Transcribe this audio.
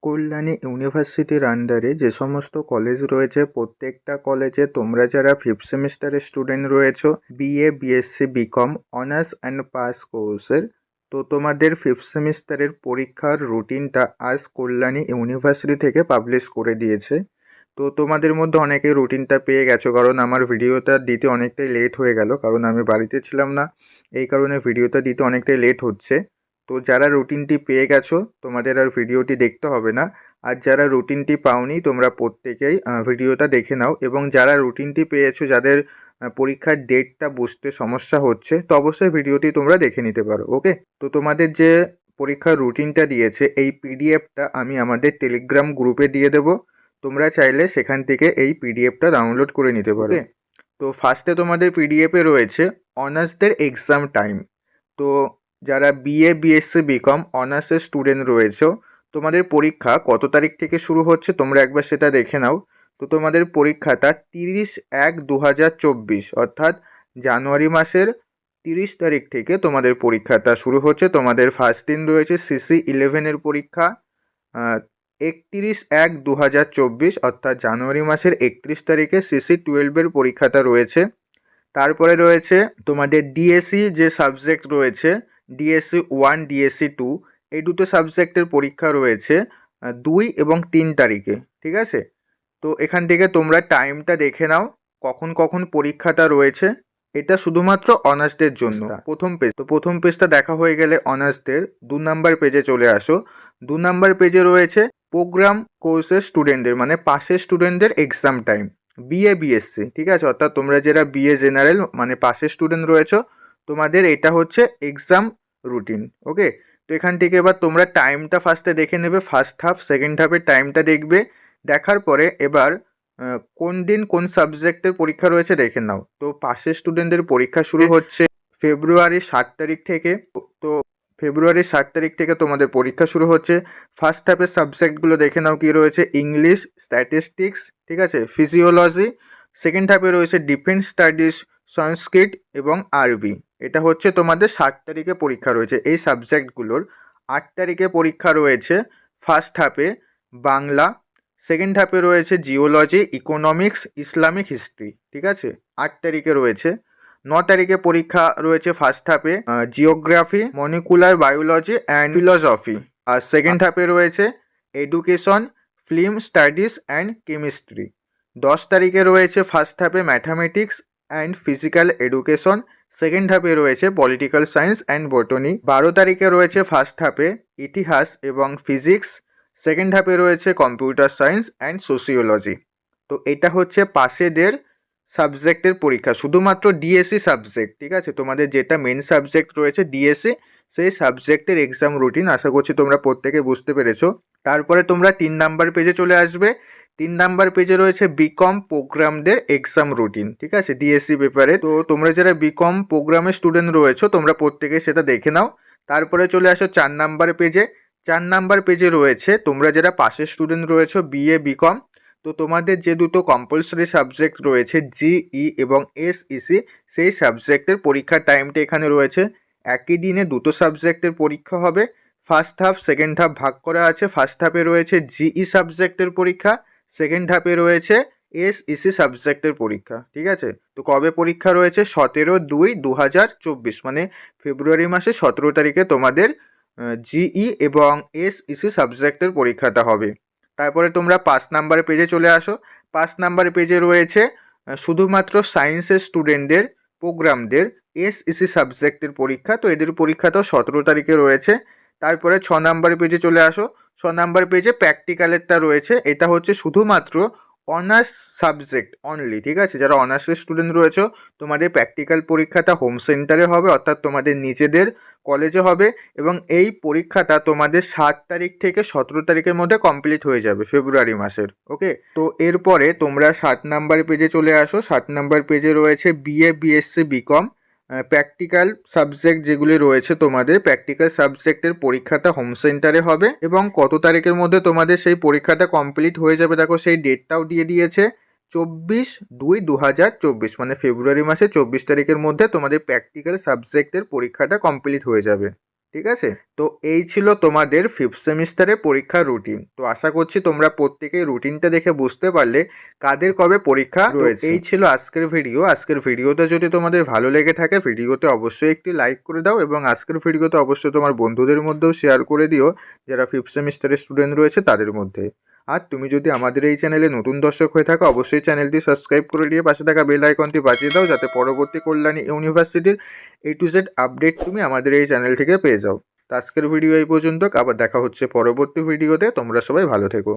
কল্যাণী ইউনিভার্সিটির আন্ডারে যে সমস্ত কলেজ রয়েছে প্রত্যেকটা কলেজে তোমরা যারা ফিফথ সেমিস্টারের স্টুডেন্ট রয়েছো BA BSc BCom honours and pass কোর্সের, তো তোমাদের ফিফথ সেমিস্টারের পরীক্ষার রুটিনটা আজ কল্যাণী ইউনিভার্সিটি থেকে পাবলিশ করে দিয়েছে। তো তোমাদের মধ্যে অনেকে রুটিনটা পেয়ে গেছো, কারণ আমার ভিডিওটা দিতে অনেকটাই লেট হয়ে গেল, কারণ আমি বাড়িতে ছিলাম না, এই কারণে ভিডিওটা দিতে অনেকটাই লেট হচ্ছে। তো যারা রুটিনটি পেয়ে গেছো তোমাদের আর ভিডিওটি দেখতে হবে না, আর যারা রুটিনটি পাওনি তোমরা প্রত্যেকেই ভিডিওটা দেখে নাও, এবং যারা রুটিনটি পেয়েছো যাদের পরীক্ষার ডেটটা বুঝতে সমস্যা হচ্ছে তো অবশ্যই ভিডিওটি তোমরা দেখে নিতে পারো। ওকে, তো তোমাদের যে পরীক্ষার রুটিনটা দিয়েছে এই পিডিএফটা আমি আমাদের টেলিগ্রাম গ্রুপে দিয়ে দেবো, তোমরা চাইলে সেখান থেকে এই পিডিএফটা ডাউনলোড করে নিতে পারো। তো ফার্স্টে তোমাদের পিডিএফে রয়েছে অনার্সদের এক্সাম টাইম। তো যারা বিএ বিএসসি বিকম অনার্সের স্টুডেন্ট রয়েছে তোমাদের পরীক্ষা কত তারিখ থেকে শুরু হচ্ছে তোমরা একবার সেটা দেখে নাও। তো তোমাদের পরীক্ষাটা 30/1/2024 অর্থাৎ জানুয়ারি মাসের 30 তারিখ থেকে তোমাদের পরীক্ষাটা শুরু হচ্ছে। তোমাদের ফার্স্ট দিন রয়েছে CC11-এর পরীক্ষা 31/1/2024 অর্থাৎ জানুয়ারি মাসের 31 তারিখে CC12-এর পরীক্ষাটা রয়েছে। তারপরে রয়েছে তোমাদের ডিএসসি যে সাবজেক্ট রয়েছে DSC 1 DSC 2 এই দুটো সাবজেক্টের পরীক্ষা রয়েছে 2 এবং 3 তারিখে, ঠিক আছে। তো এখান থেকে তোমরা টাইমটা দেখে নাও কখন কখন পরীক্ষাটা রয়েছে, এটা শুধুমাত্র অনার্সদের জন্য। প্রথম পেজটা দেখা হয়ে গেলে অনার্সদের 2 নাম্বার পেজে চলে আসো। 2 নাম্বার পেজে রয়েছে প্রোগ্রাম কোর্সের স্টুডেন্টদের মানে পাশের স্টুডেন্টদের এক্সাম টাইম বিএ বিএসসি, ঠিক আছে, অর্থাৎ তোমরা যারা বিএ জেনারেল মানে পাশের স্টুডেন্ট রয়েছো তোমাদের এটা হচ্ছে এক্সাম রুটিন। ওকে, তো এখান থেকে এবার তোমরা টাইমটা ফার্স্টে দেখে নেবে, ফার্স্ট হাফ সেকেন্ড হাফের টাইমটা দেখবে, দেখার পরে এবার কোন দিন কোন সাবজেক্টের পরীক্ষা রয়েছে দেখে নাও। তো পাশের স্টুডেন্টদের পরীক্ষা শুরু হচ্ছে ফেব্রুয়ারি 7 তারিখ থেকে। তো ফেব্রুয়ারি 7 তারিখ থেকে তোমাদের পরীক্ষা শুরু হচ্ছে। ফার্স্ট হাফের সাবজেক্টগুলো দেখে নাও কী রয়েছে, ইংলিশ, স্ট্যাটিস্টিক্স, ঠিক আছে, ফিজিওলজি। সেকেন্ড হাফে রয়েছে ডিফেন্স স্টাডিজ, সংস্কৃত এবং আরবি। এটা হচ্ছে তোমাদের 7 তারিখে পরীক্ষা রয়েছে এই সাবজেক্টগুলোর। 8 তারিখে পরীক্ষা রয়েছে ফার্স্ট হাফে বাংলা, সেকেন্ড হাফে রয়েছে জিওলজি, ইকোনমিক্স, ইসলামিক হিস্ট্রি, ঠিক আছে, 8 তারিখে রয়েছে। 9 তারিখে পরীক্ষা রয়েছে ফার্স্ট হাফে geography, molecular biology and philosophy, আর সেকেন্ড হাফে রয়েছে education, film studies and chemistry. 10 তারিখে রয়েছে ফার্স্ট হাফে mathematics and physical education, second হাফে রয়েছে পলিটিক্যাল সায়েন্স অ্যান্ড বটনি। 12 তারিখে রয়েছে ফার্স্ট হাফে ইতিহাস এবং ফিজিক্স, সেকেন্ড হাফে রয়েছে কম্পিউটার সায়েন্স অ্যান্ড সোসিওলজি। তো এটা হচ্ছে পাশেদের সাবজেক্টের পরীক্ষা, শুধুমাত্র ডিএসসি সাবজেক্ট, ঠিক আছে, তোমাদের যেটা মেন সাবজেক্ট রয়েছে ডিএসসি সেই সাবজেক্টের এক্সাম রুটিন। আশা করছি তোমরা প্রত্যেকে বুঝতে পেরেছো। তারপরে তোমরা 3 নাম্বার পেজে চলে আসবে। 3 নাম্বার পেজে রয়েছে বিকম প্রোগ্রামদের এক্সাম রুটিন, ঠিক আছে, ডিএসসি পেপারে। তো তোমরা যারা বিকম প্রোগ্রামের স্টুডেন্ট রয়েছো তোমরা প্রত্যেকে সেটা দেখে নাও। তারপরে চলে আসো 4 নাম্বার পেজে। 4 নাম্বার পেজে রয়েছে তোমরা যারা পাশের স্টুডেন্ট রয়েছো বিএ বিকম, তো তোমাদের যে দুটো কম্পালসরি সাবজেক্ট রয়েছে জিই এবং এসইসি সেই সাবজেক্টের পরীক্ষার টাইমটা এখানে রয়েছে। একই দিনে দুটো সাবজেক্টের পরীক্ষা হবে। ফার্স্ট হাফ সেকেন্ড হাফ ভাগ করা আছে। ফার্স্ট হাফে রয়েছে জিই সাবজেক্টের পরীক্ষা, সেকেন্ড হাফে রয়েছে এসইসি সাবজেক্টের পরীক্ষা, ঠিক আছে। তো কবে পরীক্ষা রয়েছে, 17/2/2024 মানে ফেব্রুয়ারি মাসে 17 তারিখে তোমাদের জিই এবং এসইসি সাবজেক্টের পরীক্ষাটা হবে। তারপরে তোমরা 5 নাম্বার পেজে চলে আসো। 5 নাম্বার পেজে রয়েছে শুধুমাত্র সায়েন্সের স্টুডেন্টদের প্রোগ্রামদের এসইসি সাবজেক্টের পরীক্ষা, তো এদের পরীক্ষাটাও 17 তারিখে রয়েছে। তারপরে 6 নাম্বার পেজে চলে আসো। 6 নাম্বার পেজে প্র্যাকটিক্যালেরটা রয়েছে, এটা হচ্ছে শুধুমাত্র অনার্স সাবজেক্ট অনলি, ঠিক আছে, যারা অনার্সের স্টুডেন্ট রয়েছে তোমাদের প্র্যাকটিক্যাল পরীক্ষাটা হোম সেন্টারে হবে, অর্থাৎ তোমাদের নিজেদের কলেজে হবে, এবং এই পরীক্ষাটা তোমাদের 7 তারিখ থেকে 17 তারিখের মধ্যে কমপ্লিট হয়ে যাবে ফেব্রুয়ারি মাসের। ওকে, তো এরপরে তোমরা 7 নাম্বার পেজে চলে আসো। 7 নাম্বার পেজে রয়েছে BA BSc BCom practical subject যেগুলি রয়েছে তোমাদের প্র্যাকটিক্যাল সাবজেক্টের পরীক্ষাটা হোম সেন্টারে হবে, এবং কত তারিখের মধ্যে তোমাদের সেই পরীক্ষাটা কমপ্লিট হয়ে যাবে দেখো সেই ডেটটাও দিয়ে দিয়েছে, 24/2/2024 মানে ফেব্রুয়ারি মাসে 24 তারিখের মধ্যে তোমাদের প্র্যাকটিক্যাল সাবজেক্টের পরীক্ষাটা কমপ্লিট হয়ে যাবে। ঠিক আছে? তো এই ছিল তোমাদের 5th সেমিস্টারের পরীক্ষার রুটিন। তো আশা করছি তোমরা প্রত্যেকেই রুটিনটা দেখে বুঝতে পারলে কাদের কবে পরীক্ষা রয়েছে। এই ছিল আজকের ভিডিও। আজকের ভিডিওটা যদি তোমাদের ভালো লেগে থাকে ভিডিওতে অবশ্যই একটি লাইক করে দাও এবং আজকের ভিডিওতে অবশ্যই তোমার বন্ধুদের মধ্যেও শেয়ার করে দিও যারা 5th সেমিস্টারের স্টুডেন্ট রয়েছে তাদের মধ্যে। আর তুমি যদি আমাদের এই চ্যানেলে নতুন দর্শক হয়ে থাকো অবশ্যই চ্যানেলটি সাবস্ক্রাইব করে দিয়ে পাশে থাকা বেল আইকনটি বাজিয়ে দাও যাতে পরবর্তী কল্যাণী ইউনিভার্সিটির A to Z আপডেট তুমি আমাদের এই চ্যানেল থেকে পেয়ে যাও। তো আজকের ভিডিও এই পর্যন্ত, আবার দেখা হচ্ছে পরবর্তী ভিডিওতে। তোমরা সবাই ভালো থেকো।